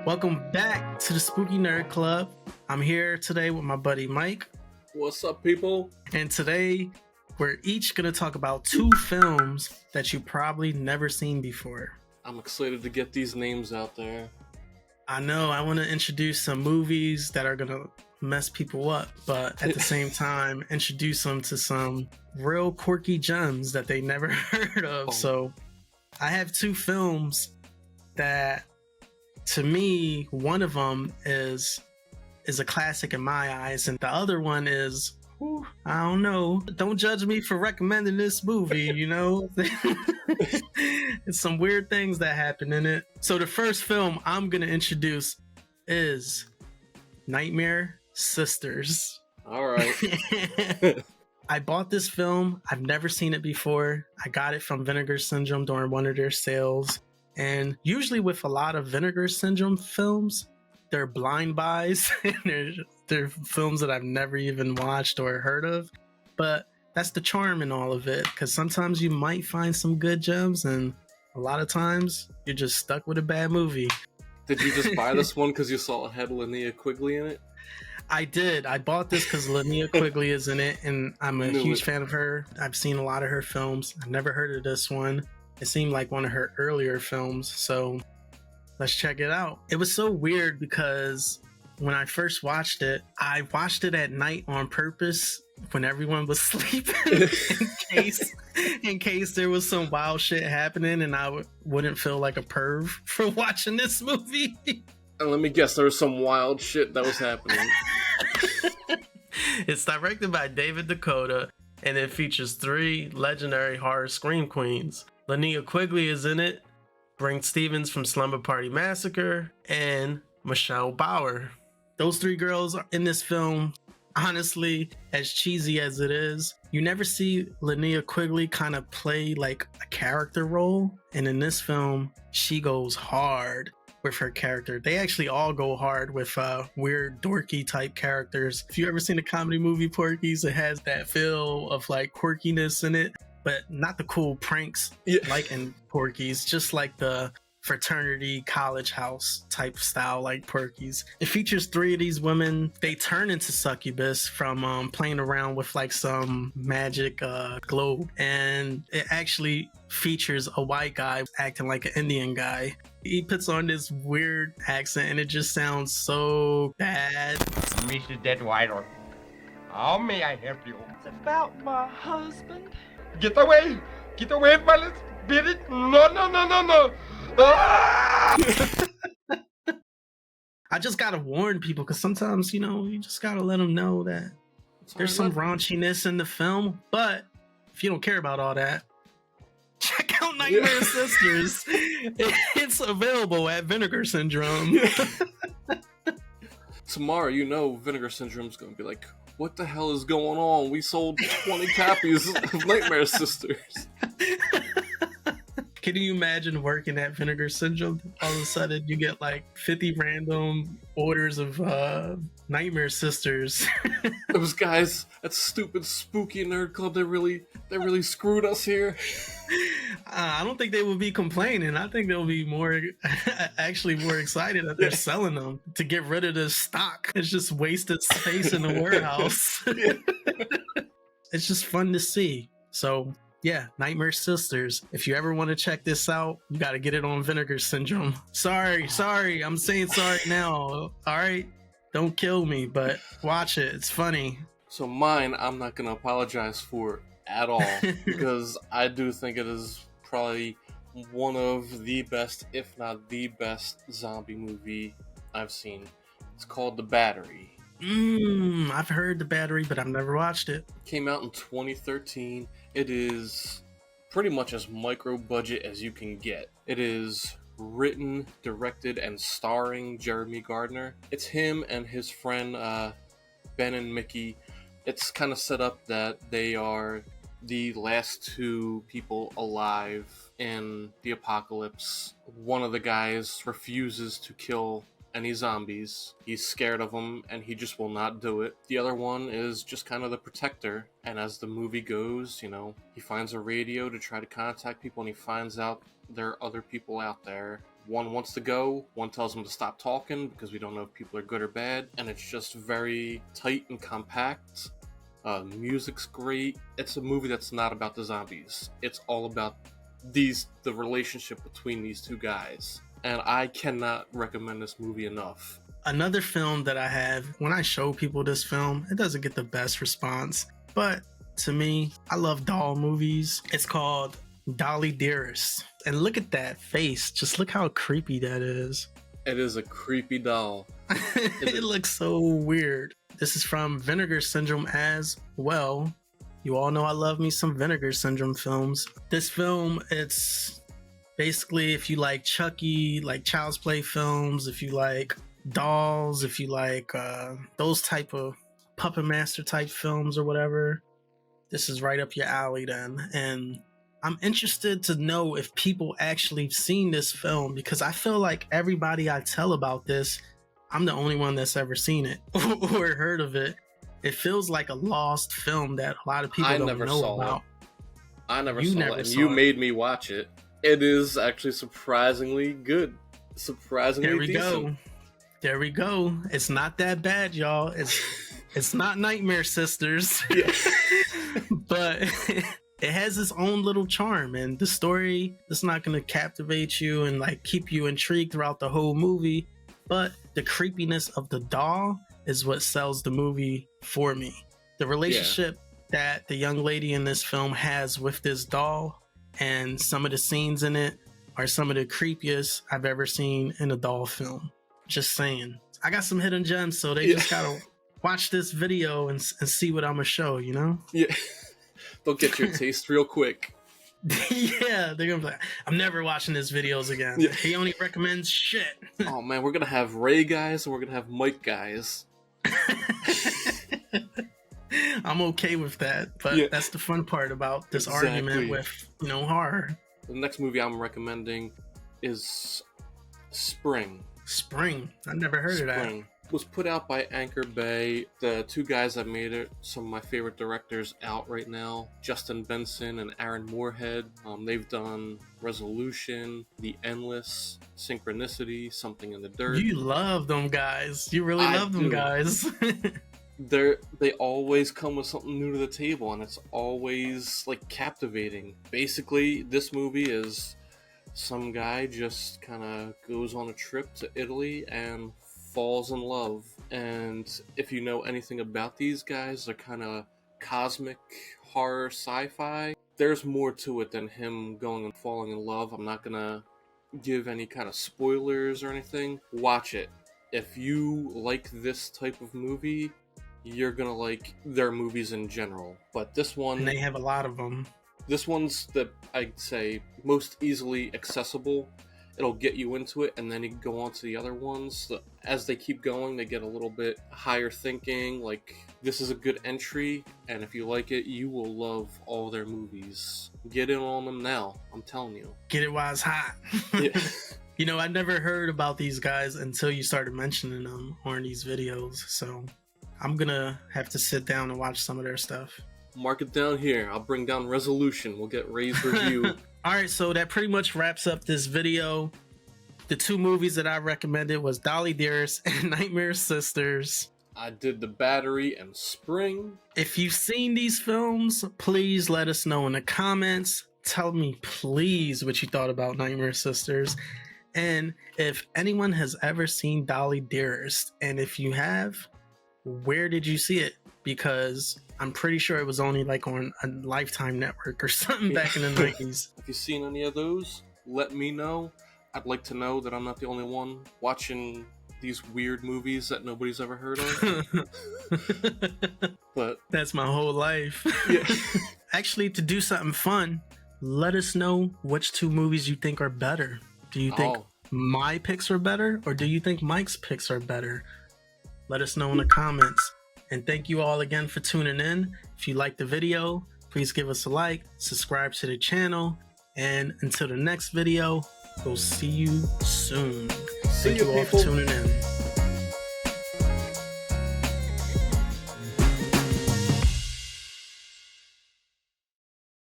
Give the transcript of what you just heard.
Welcome back to the Spooky Nerd Club. I'm here today with my buddy Mike. What's up, people? And today we're each going to talk about two films that you probably never seen before. I'm excited to get these names out there. I know, I want to introduce some movies that are going to mess people up, but at the same time, introduce them to some real quirky gems that they never heard of. Oh. So I have two films that, to me, one of them is a classic in my eyes, and the other one is, I don't know. Don't judge me for recommending this movie, you know? It's some weird things that happen in it. So the first film I'm going to introduce is Nightmare Sisters. All right. I bought this film. I've never seen it before. I got it from Vinegar Syndrome during one of their sales. And usually with a lot of Vinegar Syndrome films, they're blind buys. they're films that I've never even watched or heard of. But that's the charm in all of it, because sometimes you might find some good gems, and a lot of times you're just stuck with a bad movie. Did you just buy this one because you saw it had Linnea Quigley in it? I did. I bought this because Linnea Quigley is in it, and I'm a huge fan of her. I've seen a lot of her films. I've never heard of this one. It seemed like one of her earlier films, so let's check it out. It was so weird because when I first watched it, I watched it at night on purpose when everyone was sleeping in case there was some wild shit happening and I wouldn't feel like a perv for watching this movie. And let me guess, there was some wild shit that was happening. It's directed by David Dakota, and it features three legendary horror scream queens. Linnea Quigley is in it, Brinke Stevens from Slumber Party Massacre, and Michelle Bauer. Those three girls are in this film. Honestly, as cheesy as it is, you never see Linnea Quigley kind of play like a character role. And in this film, she goes hard with her character. They actually all go hard with weird, dorky type characters. If you ever seen a comedy movie, Porky's, it has that feel of like quirkiness in it, but not the cool pranks like in Porky's, just like the fraternity college house type style like Porky's. It features three of these women. They turn into succubus from playing around with like some magic globe, and it actually features a white guy acting like an Indian guy. He puts on this weird accent and it just sounds so bad. Mr. Deadwiler, how may I help you? It's about my husband. Get away! Get away, my spirit! No! Ah! I just gotta warn people, because sometimes, you just gotta let them know that there's some raunchiness in the film, but if you don't care about all that, check out Nightmare Sisters. It's available at Vinegar Syndrome. Tomorrow, Vinegar Syndrome's gonna be like, what the hell is going on? We sold 20 copies of Nightmare Sisters. Can you imagine working at Vinegar Syndrome? All of a sudden, you get like 50 random orders of Nightmare Sisters. Those guys, that stupid spooky nerd club, they really screwed us here. I don't think they will be complaining. I think they'll be more excited that they're selling them to get rid of this stock. It's just wasted space in the warehouse. It's just fun to see. So yeah, Nightmare Sisters. If you ever want to check this out, you got to get it on Vinegar Syndrome. Sorry. I'm saying sorry now. All right? Don't kill me, but watch it. It's funny. So mine, I'm not going to apologize for at all, because I do think it is probably one of the best, if not the best, zombie movie I've seen. It's called The Battery. I've heard The Battery, but I've never watched it. Came out in 2013. It is pretty much as micro budget as you can get. It is written, directed, and starring Jeremy Gardner. It's him and his friend Ben and Mickey. It's kind of set up that they are the last two people alive in the apocalypse. One of the guys refuses to kill any zombies. He's scared of them and he just will not do it. The other one is just kind of the protector, and as the movie goes, you know, he finds a radio to try to contact people and he finds out there are other people out there One wants to go, one tells them to stop talking because we don't know if people are good or bad, and it's just very tight and compact. Music's great. It's a movie that's not about the zombies. It's all about the relationship between these two guys. And I cannot recommend this movie enough. Another film that I have, when I show people this film, it doesn't get the best response. But to me, I love doll movies. It's called Dolly Dearest. And look at that face. Just look how creepy that is. It is a creepy doll. It looks so weird. This is from Vinegar Syndrome as well. You all know I love me some Vinegar Syndrome films. This film, it's basically if you like Chucky, like Child's Play films, if you like dolls, if you like those type of Puppet Master type films or whatever, this is right up your alley then. And I'm interested to know if people actually seen this film, because I feel like everybody I tell about this, I'm the only one that's ever seen it or heard of it. It feels like a lost film that a lot of people don't know about. I never saw it, and you made me watch it. It is actually surprisingly good. Surprisingly decent. There we go. It's not that bad, y'all. It's not Nightmare Sisters. Yeah. But it has its own little charm, and the story is not going to captivate you and like keep you intrigued throughout the whole movie, but the creepiness of the doll is what sells the movie for me. The relationship that the young lady in this film has with this doll, and some of the scenes in it are some of the creepiest I've ever seen in a doll film. Just saying. I got some hidden gems, so they just gotta watch this video and see what I'm gonna show, you know? Yeah. They'll get your taste real quick. Yeah, they're gonna be like, I'm never watching his videos again. Yeah. He only recommends shit. Oh man, we're gonna have Ray guys and we're gonna have Mike guys. I'm okay with that, but that's the fun part about this argument with, horror. The next movie I'm recommending is Spring. Spring? I never heard of that. It was put out by Anchor Bay. The two guys that made it, some of my favorite directors out right now, Justin Benson and Aaron Moorhead. They've done Resolution, The Endless, Synchronicity, Something in the Dirt. You love them guys. You really love them guys. They always come with something new to the table, and it's always like captivating. Basically, this movie is some guy just kind of goes on a trip to Italy and falls in love. And if you know anything about these guys, they're kind of cosmic horror sci-fi. There's more to it than him going and falling in love. I'm not gonna give any kind of spoilers or anything. Watch it. If you like this type of movie, you're gonna like their movies in general. But this one, and they have a lot of them. This one's the, I'd say, most easily accessible. It'll get you into it, and then you can go on to the other ones. As they keep going, they get a little bit higher thinking. Like, this is a good entry, and if you like it, you will love all their movies. Get in on them now, I'm telling you. Get it while it's hot. Yeah. I never heard about these guys until you started mentioning them on these videos, so I'm gonna have to sit down and watch some of their stuff. Mark it down here. I'll bring down Resolution. We'll get Ray's review. Alright, so that pretty much wraps up this video. The two movies that I recommended was Dolly Dearest and Nightmare Sisters. I did The Battery and Spring. If you've seen these films, please let us know in the comments. Tell me, please, what you thought about Nightmare Sisters. And if anyone has ever seen Dolly Dearest, and if you have, where did you see it? Because I'm pretty sure it was only like on a Lifetime network or something back in the 90s. If you've seen any of those, let me know. I'd like to know that I'm not the only one watching these weird movies that nobody's ever heard of. But that's my whole life. Yeah. Actually, to do something fun, let us know which two movies you think are better. Do you think my picks are better, or do you think Mike's picks are better? Let us know in the comments. And thank you all again for tuning in. If you liked the video, please give us a like, subscribe to the channel, and until the next video, we'll see you soon. Thank you all for tuning in.